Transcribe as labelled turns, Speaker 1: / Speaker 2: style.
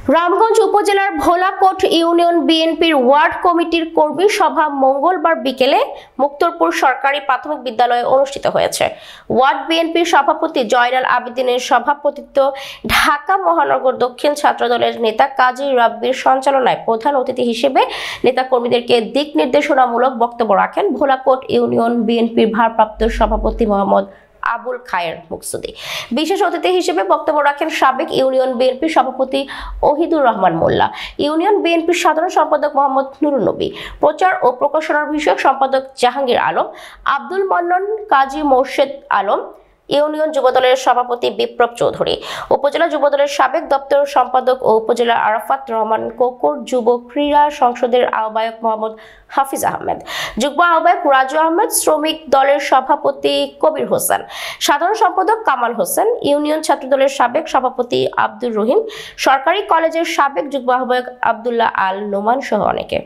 Speaker 1: রামগঞ্জ উপজেলার ভোলাকোট ইউনিয়ন বিএনপির ওয়ার্ড কমিটির কর্মী সভা মঙ্গলবার বিকেলে মুক্তরপুর সরকারি প্রাথমিক বিদ্যালয়ে অনুষ্ঠিত হয়েছে। ওয়ার্ড বিএনপির সভাপতি জয়নাল আবেদিনের সভাপতিত্বে ঢাকা মহানগর দক্ষিণ ছাত্রদলের নেতা কাজী রাব্বির সঞ্চালনায় প্রধান অতিথি হিসেবে নেতাকর্মীদেরকে দিক নির্দেশনামূলক বক্তব্য রাখেন ভোলাকোট ইউনিয়ন বিএনপির ভারপ্রাপ্ত সভাপতি মোহাম্মদ আবুল খায়ের মুকসুদি। বিশেষ অতিথি হিসেবে বক্তব্য রাখেন সাবেক ইউনিয়ন বিএনপির সভাপতি ওহিদুর রহমান মোল্লা, ইউনিয়ন বিএনপির সাধারণ সম্পাদক মোহাম্মদ নুরুন নবী, প্রচার ও প্রকাশনা বিষয়ক সম্পাদক জাহাঙ্গীর আলম, আব্দুল মান্নান, কাজী মোর্শেদ আলম, ইউনিয়ন যুবদলের সভাপতি বিপ্লব চৌধুরী, উপজেলা যুবদলের সাবেক দপ্তর সম্পাদক ও উপজেলা আরাফাত রহমান কোকর, যুব ক্রীড়া সংসদের আহ্বায়ক মোহাম্মদ হাফিজ আহমেদ, যুগ্ম আহ্বায়ক রাজু আহমেদ, শ্রমিক দলের সভাপতি কবির হোসেন, সাধারণ সম্পাদক কামাল হোসেন, ইউনিয়ন ছাত্রদলের সাবেক সভাপতি আব্দুর রহিম, সরকারি কলেজের সাবেক যুগ্ম আহ্বায়ক আব্দুল্লাহ আল নোমান সহ অনেকে।